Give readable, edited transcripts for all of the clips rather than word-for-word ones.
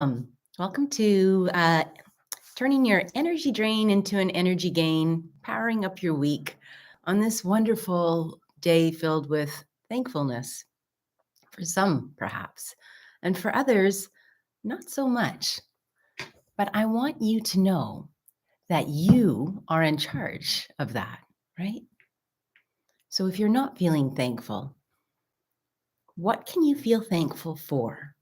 Welcome to turning your energy drain into an energy gain, powering up your week on this wonderful day filled with thankfulness. For some, perhaps, and for others, not so much. But I want you to know that you are in charge of that, right? So if you're not feeling thankful, what can you feel thankful for?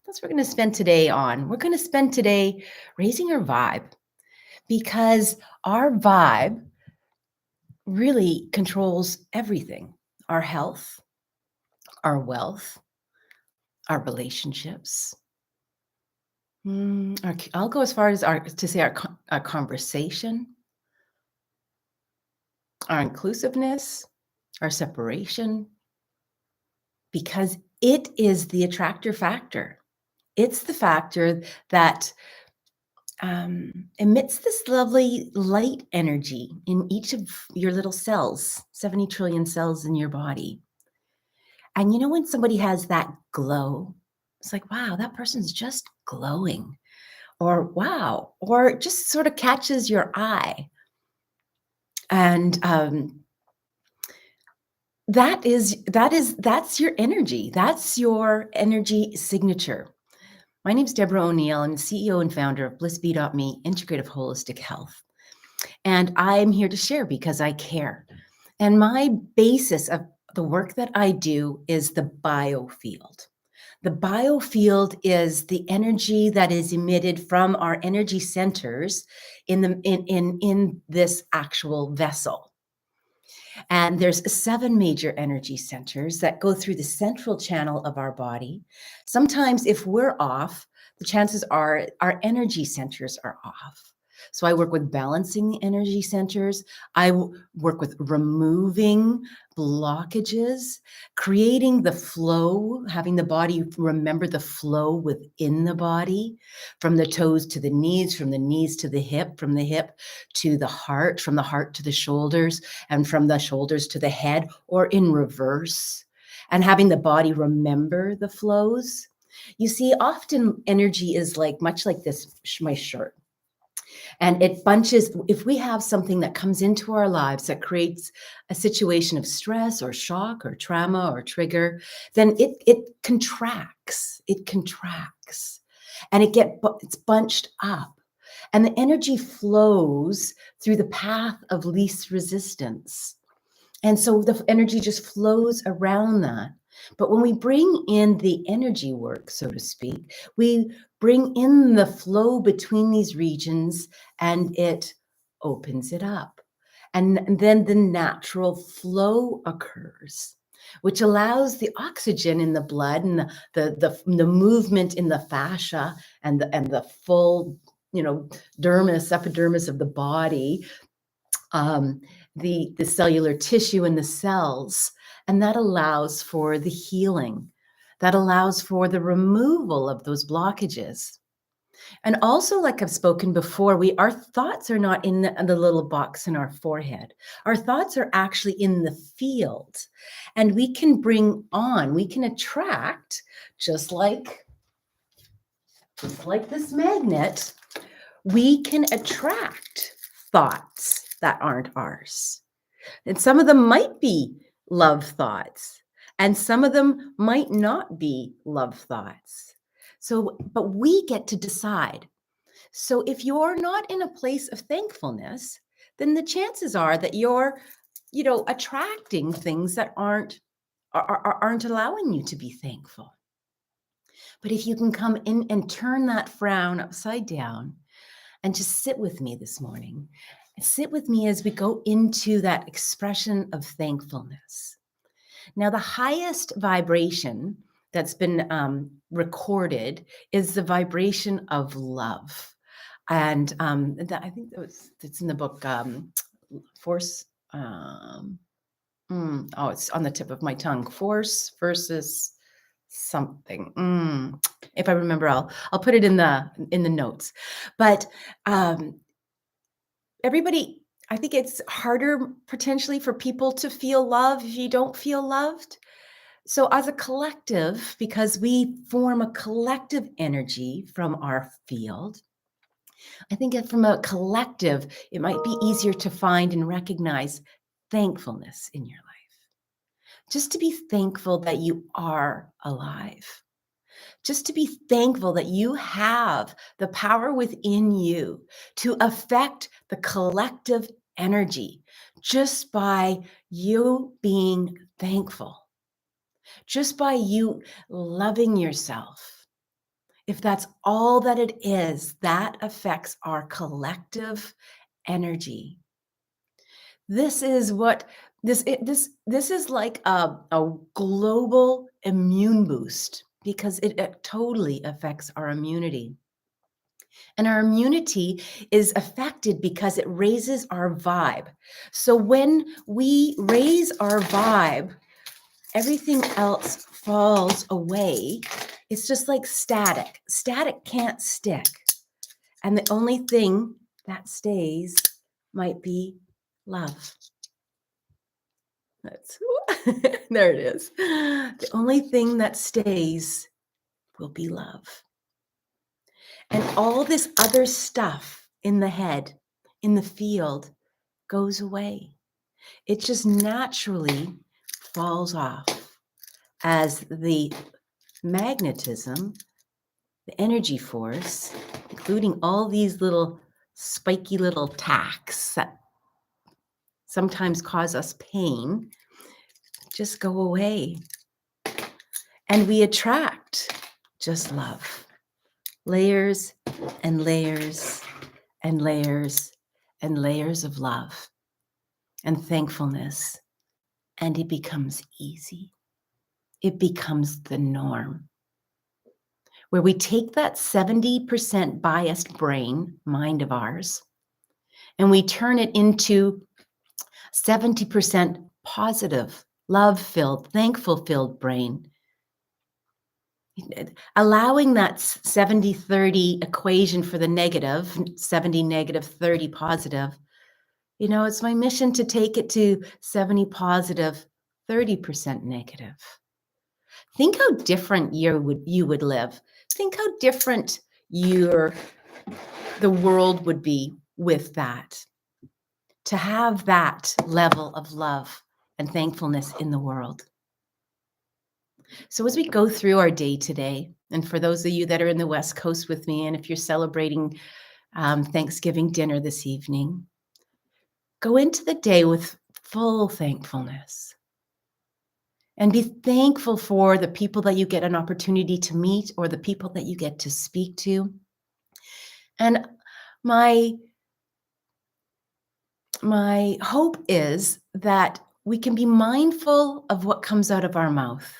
That's what we're going to spend today on. We're going to spend today raising our vibe because our vibe really controls everything: our health, our wealth, our relationships. I'll go as far as to say our conversation, our inclusiveness, our separation, because it is the attractor factor. It's the factor that emits this lovely light energy in each of your little cells, 70 trillion cells in your body. And you know, when somebody has that glow, it's like, wow, that person's just glowing, or wow, or it just sort of catches your eye. And that's your energy. That's your energy signature. My name's Deborah O'Neill. I'm the CEO and founder of BlissBE.METHOD, Integrative Holistic Health. And I'm here to share because I care. And my basis of the work that I do is the biofield. The biofield is the energy that is emitted from our energy centers in this actual vessel. And there's 7 major energy centers that go through the central channel of our body. Sometimes if we're off, the chances are our energy centers are off. So I work with balancing the energy centers. I work with removing blockages, creating the flow, having the body remember the flow within the body, from the toes to the knees, from the knees to the hip, from the hip to the heart, from the heart to the shoulders, and from the shoulders to the head, or in reverse, and having the body remember the flows. You see, often energy is much like this, my shirt. And it bunches. If we have something that comes into our lives that creates a situation of stress or shock or trauma or trigger, then it contracts. It contracts, and it's bunched up. And the energy flows through the path of least resistance. And so the energy just flows around that. But when we bring in the energy work, so to speak, we bring in the flow between these regions and it opens it up. And then the natural flow occurs, which allows the oxygen in the blood and the movement in the fascia and the full, epidermis of the body, the cellular tissue and the cells, and that allows for the healing. That allows for the removal of those blockages. And also, like I've spoken before, our thoughts are not in the little box in our forehead. Our thoughts are actually in the field. And we can attract, just like this magnet, we can attract thoughts that aren't ours. And some of them might be love thoughts, and some of them might not be love thoughts. But we get to decide. So if you're not in a place of thankfulness, then the chances are that you're, attracting things that aren't allowing you to be thankful. But if you can come in and turn that frown upside down and just sit with me this morning, sit with me as we go into that expression of thankfulness. Now, the highest vibration that's been recorded is the vibration of love. And I think it's in the book, Force. It's on the tip of my tongue. Force versus something. If I remember, I'll put it in the notes. But everybody, I think it's harder potentially for people to feel love if you don't feel loved. So, as a collective, because we form a collective energy from our field, I think that from a collective, it might be easier to find and recognize thankfulness in your life. Just to be thankful that you are alive. Just to be thankful that you have the power within you to affect the collective energy just by you being thankful, just by you loving yourself. If that's all that it is, that affects our collective energy. This is what this is like a global immune boost because it totally affects our immunity. And our immunity is affected because it raises our vibe. So when we raise our vibe, everything else falls away. It's just like static. Static can't stick. And the only thing that stays might be love. That's there it is. The only thing that stays will be love. And all this other stuff in the head, in the field, goes away. It just naturally falls off as the magnetism, the energy force, including all these little spiky little tacks that sometimes cause us pain, just go away. And we attract just love. Layers and layers and layers and layers of love and thankfulness. And it becomes easy. It becomes the norm. Where we take that 70% biased brain, mind of ours, and we turn it into 70% positive, love-filled, thankful-filled brain. Allowing that 70-30 equation for the negative, 70 negative, 30 positive, it's my mission to take it to 70 positive, 30% negative. Think how different you would live. Think how different the world would be with that. To have that level of love and thankfulness in the world. So as we go through our day today, and for those of you that are in the West Coast with me, and if you're celebrating Thanksgiving dinner this evening, go into the day with full thankfulness. And be thankful for the people that you get an opportunity to meet or the people that you get to speak to. And my hope is that we can be mindful of what comes out of our mouth.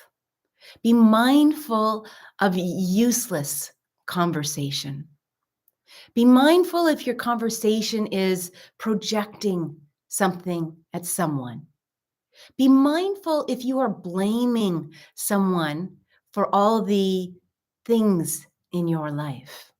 Be mindful of useless conversation. Be mindful if your conversation is projecting something at someone. Be mindful if you are blaming someone for all the things in your life.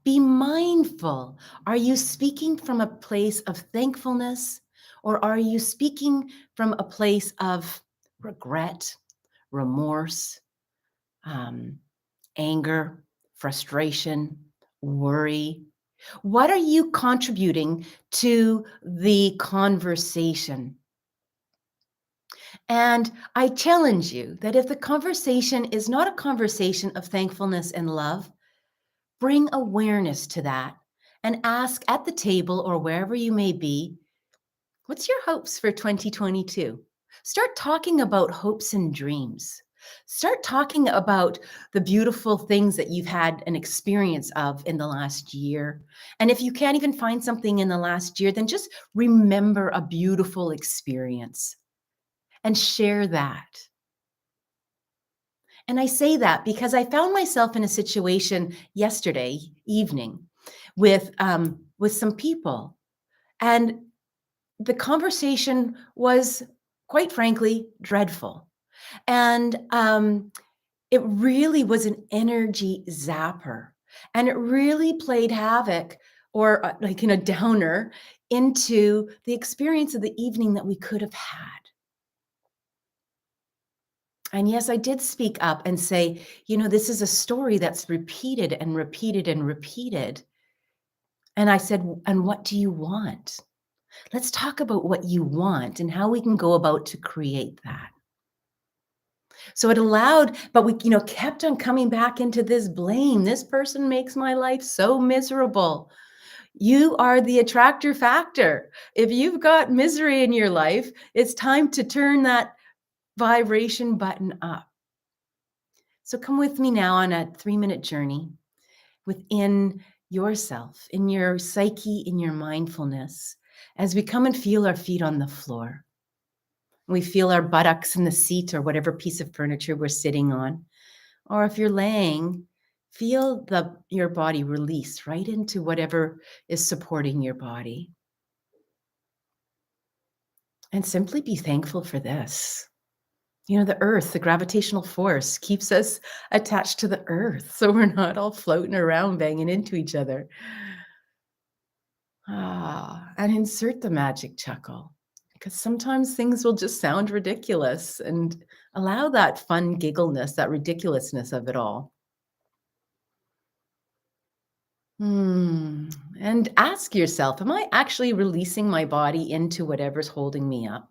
Be mindful. Are you speaking from a place of thankfulness, or are you speaking from a place of regret, remorse, anger, frustration, worry? What are you contributing to the conversation? And I challenge you that if the conversation is not a conversation of thankfulness and love, bring awareness to that and ask at the table or wherever you may be, what's your hopes for 2022? Start talking about hopes and dreams. Start talking about the beautiful things that you've had an experience of in the last year. And if you can't even find something in the last year, then just remember a beautiful experience and share that. And I say that because I found myself in a situation yesterday evening with some people, and the conversation was, quite frankly, dreadful. And it really was an energy zapper, and it really played havoc or like in a downer into the experience of the evening that we could have had. And yes, I did speak up and say, this is a story that's repeated and repeated and repeated. And I said, and what do you want? Let's talk about what you want and how we can go about to create that. So it allowed, but we, kept on coming back into this blame. This person makes my life so miserable. You are the attractor factor. If you've got misery in your life, it's time to turn that vibration button up. So come with me now on a 3-minute journey within yourself, in your psyche, in your mindfulness, as we come and feel our feet on the floor. We feel our buttocks in the seat or whatever piece of furniture we're sitting on. Or if you're laying, feel your body release right into whatever is supporting your body. And simply be thankful for this. The earth, the gravitational force keeps us attached to the earth, so we're not all floating around banging into each other. And insert the magic chuckle, because sometimes things will just sound ridiculous, and allow that fun giggleness, that ridiculousness of it all. And ask yourself, am I actually releasing my body into whatever's holding me up?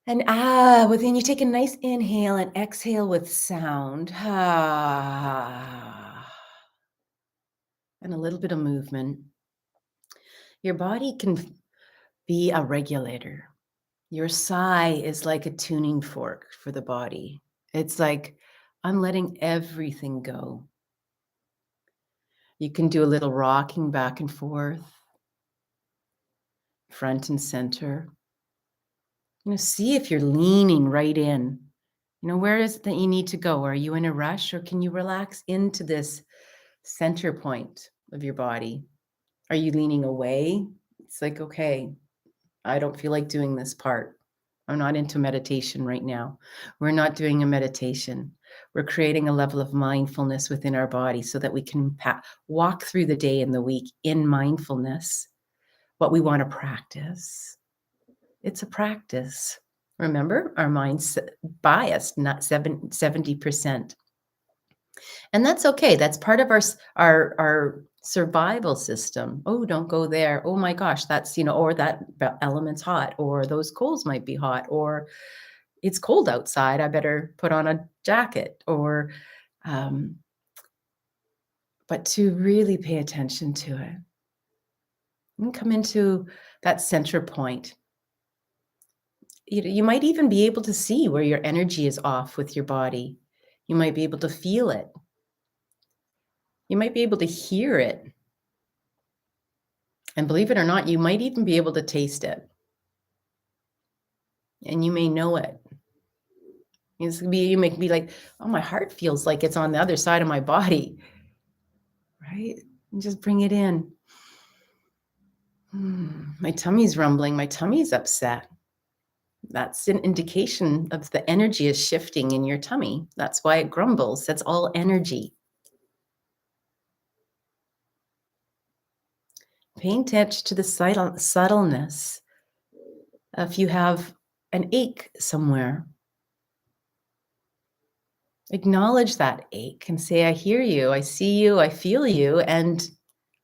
And within you take a nice inhale and exhale with sound. And a little bit of movement. Your body can be a regulator. Your sigh is like a tuning fork for the body. It's like, I'm letting everything go. You can do a little rocking back and forth, front and center. See if you're leaning right in. Where is it that you need to go? Are you in a rush, or can you relax into this center point of your body? Are you leaning away? It's like, okay, I don't feel like doing this part. I'm not into meditation right now. We're not doing a meditation. We're creating a level of mindfulness within our body so that we can walk through the day and the week in mindfulness. What we want to practice. It's a practice. Remember, our mind's biased, not 70%. And that's okay. That's part of our survival system. Oh, don't go there. Oh my gosh, that's, or that element's hot, or those coals might be hot, or it's cold outside. I better put on a jacket, or, but to really pay attention to it and come into that center point. You might even be able to see where your energy is off with your body. You might be able to feel it. You might be able to hear it. And believe it or not, you might even be able to taste it. And you may know it. You may be like, oh, my heart feels like it's on the other side of my body. Right? And just bring it in. My tummy's rumbling. My tummy's upset. That's an indication of the energy is shifting in your tummy. That's why it grumbles. That's all energy. Paying attention to the subtleness. If you have an ache somewhere, acknowledge that ache and say, I hear you, I see you, I feel you, and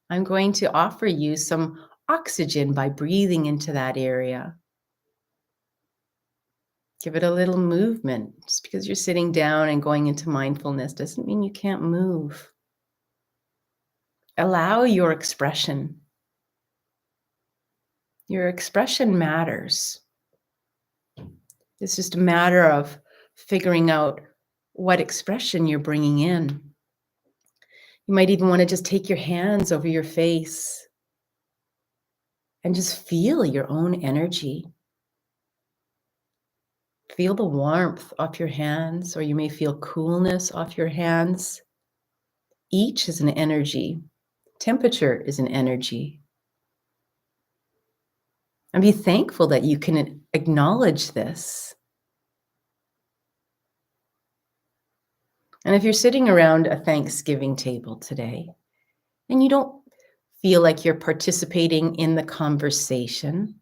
I'm going to offer you some oxygen by breathing into that area. Give it a little movement. Just because you're sitting down and going into mindfulness doesn't mean you can't move. Allow your expression. Your expression matters. It's just a matter of figuring out what expression you're bringing in. You might even want to just take your hands over your face and just feel your own energy. Feel the warmth off your hands, or you may feel coolness off your hands. Each is an energy. Temperature is an energy. And be thankful that you can acknowledge this. And if you're sitting around a Thanksgiving table today and you don't feel like you're participating in the conversation,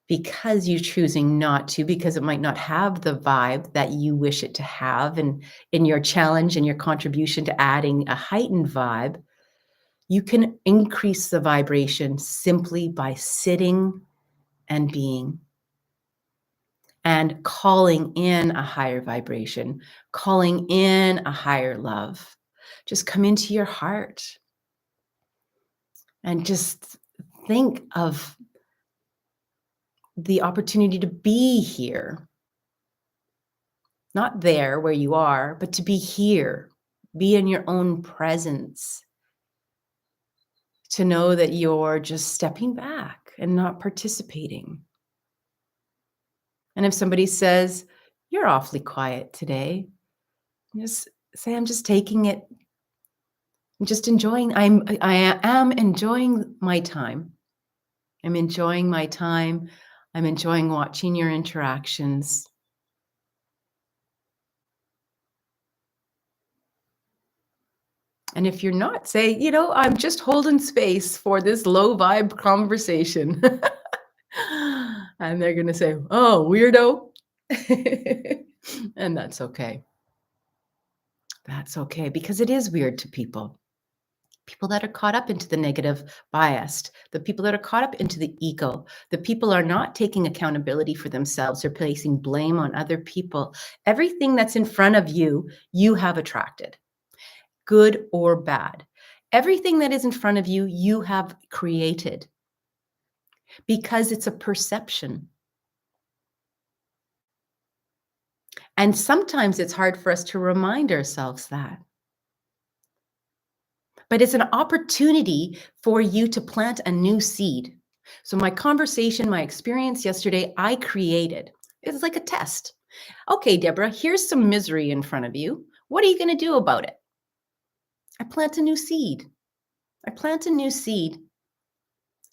because you're choosing not to, because it might not have the vibe that you wish it to have. And in your challenge and your contribution to adding a heightened vibe, you can increase the vibration simply by sitting and being and calling in a higher vibration, calling in a higher love. Just come into your heart and just think of the opportunity to be here. Not there where you are, but to be here, be in your own presence, to know that you're just stepping back and not participating. And if somebody says, "You're awfully quiet today," just say, "I'm just taking it. I'm just enjoying. I am enjoying my time. I'm enjoying my time. I'm enjoying watching your interactions." And if you're not, say, "I'm just holding space for this low vibe conversation." And they're going to say, "Oh, weirdo." And that's okay. That's okay, because it is weird to people. People that are caught up into the negative biased, the people that are caught up into the ego, the people are not taking accountability for themselves or placing blame on other people. Everything that's in front of you, you have attracted, good or bad. Everything that is in front of you, you have created, because it's a perception. And sometimes it's hard for us to remind ourselves that. But it's an opportunity for you to plant a new seed. So my conversation, my experience yesterday, I created. It was like a test. Okay, Deborah, here's some misery in front of you. What are you going to do about it? I plant a new seed. I plant a new seed.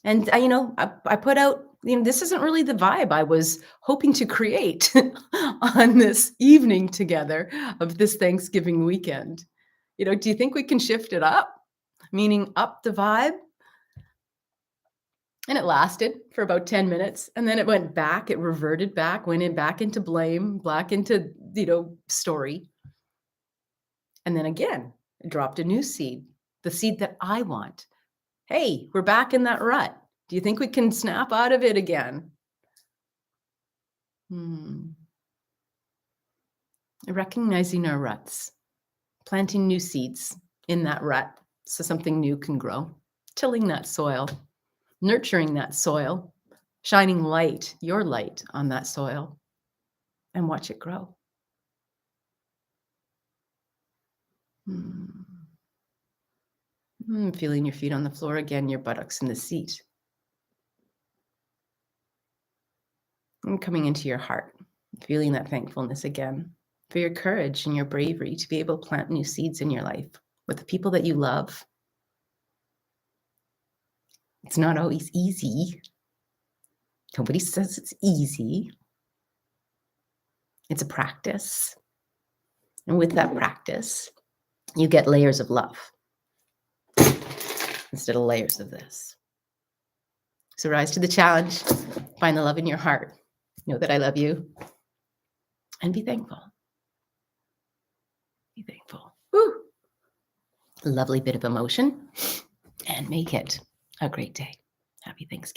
And I put out, this isn't really the vibe I was hoping to create on this evening together of this Thanksgiving weekend. Do you think we can shift it up? Meaning up the vibe? And it lasted for about 10 minutes. And then it went back, it reverted back, went in back into blame, back into, story. And then again, it dropped a new seed, the seed that I want. Hey, we're back in that rut. Do you think we can snap out of it again? Recognizing our ruts, planting new seeds in that rut so something new can grow, tilling that soil, nurturing that soil, shining light, your light on that soil, and watch it grow. Feeling your feet on the floor again, your buttocks in the seat. And coming into your heart, feeling that thankfulness again for your courage and your bravery to be able to plant new seeds in your life with the people that you love. It's not always easy. Nobody says it's easy. It's a practice. And with that practice, you get layers of love instead of layers of this. So rise to the challenge, find the love in your heart. Know that I love you, and be thankful. Be thankful. Woo. Lovely bit of emotion, and make it a great day. Happy Thanksgiving.